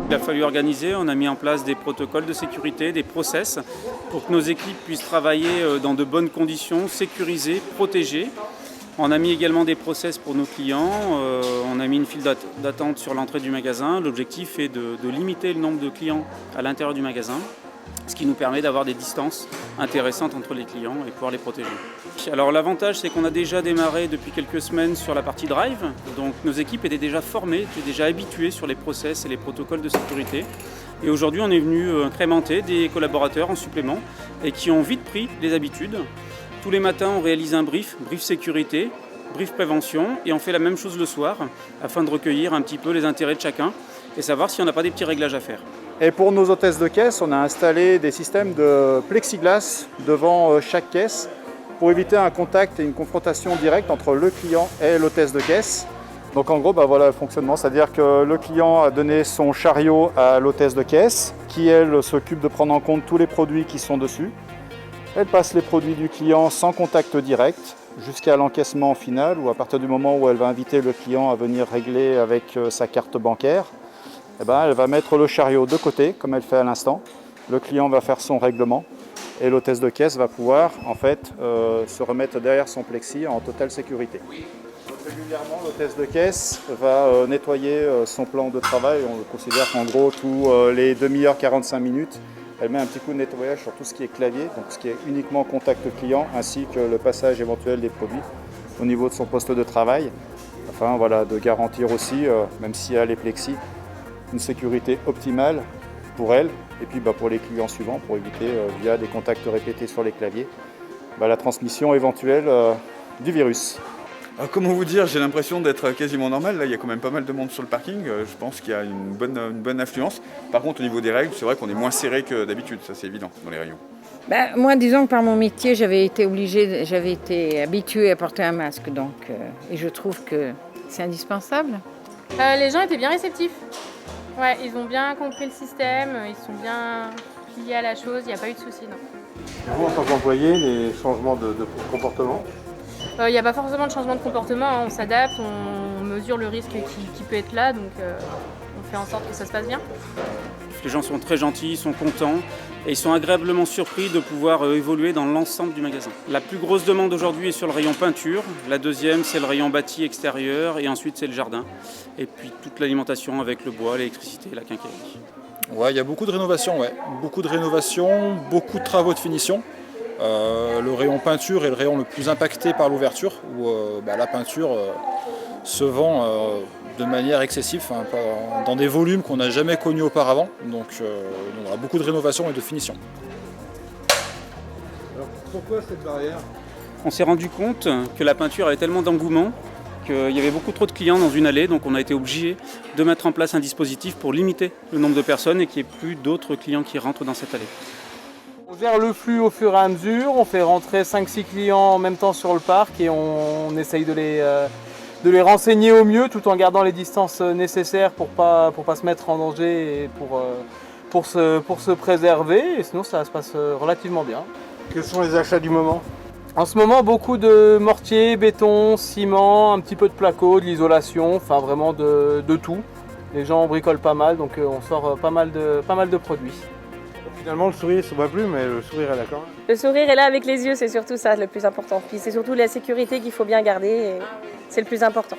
Il a fallu organiser, on a mis en place des protocoles de sécurité, des process pour que nos équipes puissent travailler dans de bonnes conditions, sécurisées, protégées. On a mis également des process pour nos clients, on a mis une file d'attente sur l'entrée du magasin. L'objectif est de limiter le nombre de clients à l'intérieur du magasin, ce qui nous permet d'avoir des distances intéressantes entre les clients et pouvoir les protéger. Alors l'avantage, c'est qu'on a déjà démarré depuis quelques semaines sur la partie drive, donc nos équipes étaient déjà formées, étaient déjà habituées sur les process et les protocoles de sécurité. Et aujourd'hui, on est venu incrémenter des collaborateurs en supplément et qui ont vite pris les habitudes. Tous les matins, on réalise un brief sécurité, brief prévention, et on fait la même chose le soir afin de recueillir un petit peu les intérêts de chacun et savoir si on n'a pas des petits réglages à faire. Et pour nos hôtesses de caisse, on a installé des systèmes de plexiglas devant chaque caisse pour éviter un contact et une confrontation directe entre le client et l'hôtesse de caisse. Donc en gros, voilà le fonctionnement, c'est-à-dire que le client a donné son chariot à l'hôtesse de caisse qui, elle, s'occupe de prendre en compte tous les produits qui sont dessus. Elle passe les produits du client sans contact direct jusqu'à l'encaissement final ou à partir du moment où elle va inviter le client à venir régler avec sa carte bancaire. Elle va mettre le chariot de côté, comme elle fait à l'instant. Le client va faire son règlement et l'hôtesse de caisse va pouvoir se remettre derrière son plexi en totale sécurité. Donc, régulièrement, l'hôtesse de caisse va nettoyer son plan de travail. On le considère qu'en gros, tous les demi-heures, 45 minutes, elle met un petit coup de nettoyage sur tout ce qui est clavier, donc ce qui est uniquement contact client, ainsi que le passage éventuel des produits au niveau de son poste de travail. Afin de garantir aussi, même si elle a les plexis, une sécurité optimale pour elle et puis pour les clients suivants pour éviter via des contacts répétés sur les claviers la transmission éventuelle du virus. Comment vous dire, j'ai l'impression d'être quasiment normal. Là, il y a quand même pas mal de monde sur le parking. Je pense qu'il y a une bonne affluence. Par contre, au niveau des règles, c'est vrai qu'on est moins serré que d'habitude, ça c'est évident dans les rayons. Moi, disons que par mon métier, j'avais été habituée à porter un masque, et je trouve que c'est indispensable. Les gens étaient bien réceptifs. Ouais, ils ont bien compris le système, ils sont bien pliés à la chose, il n'y a pas eu de soucis, non. Et vous, en tant qu'employé, les changements de comportement? Il n'y a pas forcément de changement de comportement, on s'adapte, on mesure le risque qui peut être là, donc on fait en sorte que ça se passe bien. Les gens sont très gentils, ils sont contents et ils sont agréablement surpris de pouvoir évoluer dans l'ensemble du magasin. La plus grosse demande aujourd'hui est sur le rayon peinture, la deuxième c'est le rayon bâti extérieur et ensuite c'est le jardin. Et puis toute l'alimentation avec le bois, l'électricité et la quincaillerie. Ouais, il y a beaucoup de rénovations, beaucoup de travaux de finition. Le rayon peinture est le rayon le plus impacté par l'ouverture, où la peinture se vend de manière excessive, dans des volumes qu'on n'a jamais connus auparavant. Donc on a beaucoup de rénovation et de finition. Alors pourquoi cette barrière? On s'est rendu compte que la peinture avait tellement d'engouement qu'il y avait beaucoup trop de clients dans une allée, donc on a été obligé de mettre en place un dispositif pour limiter le nombre de personnes et qu'il n'y ait plus d'autres clients qui rentrent dans cette allée. On gère le flux au fur et à mesure, on fait rentrer 5-6 clients en même temps sur le parc et on essaye de les renseigner au mieux tout en gardant les distances nécessaires pour pas se mettre en danger et pour se préserver. Et sinon ça se passe relativement bien. Quels sont les achats du moment? En ce moment, beaucoup de mortier, béton, ciment, un petit peu de placo, de l'isolation, enfin vraiment de tout. Les gens bricolent pas mal, donc on sort pas mal de produits. Finalement, le sourire ne se voit plus, mais le sourire est là quand même. Le sourire est là avec les yeux, c'est surtout ça le plus important. Puis c'est surtout la sécurité qu'il faut bien garder, et c'est le plus important.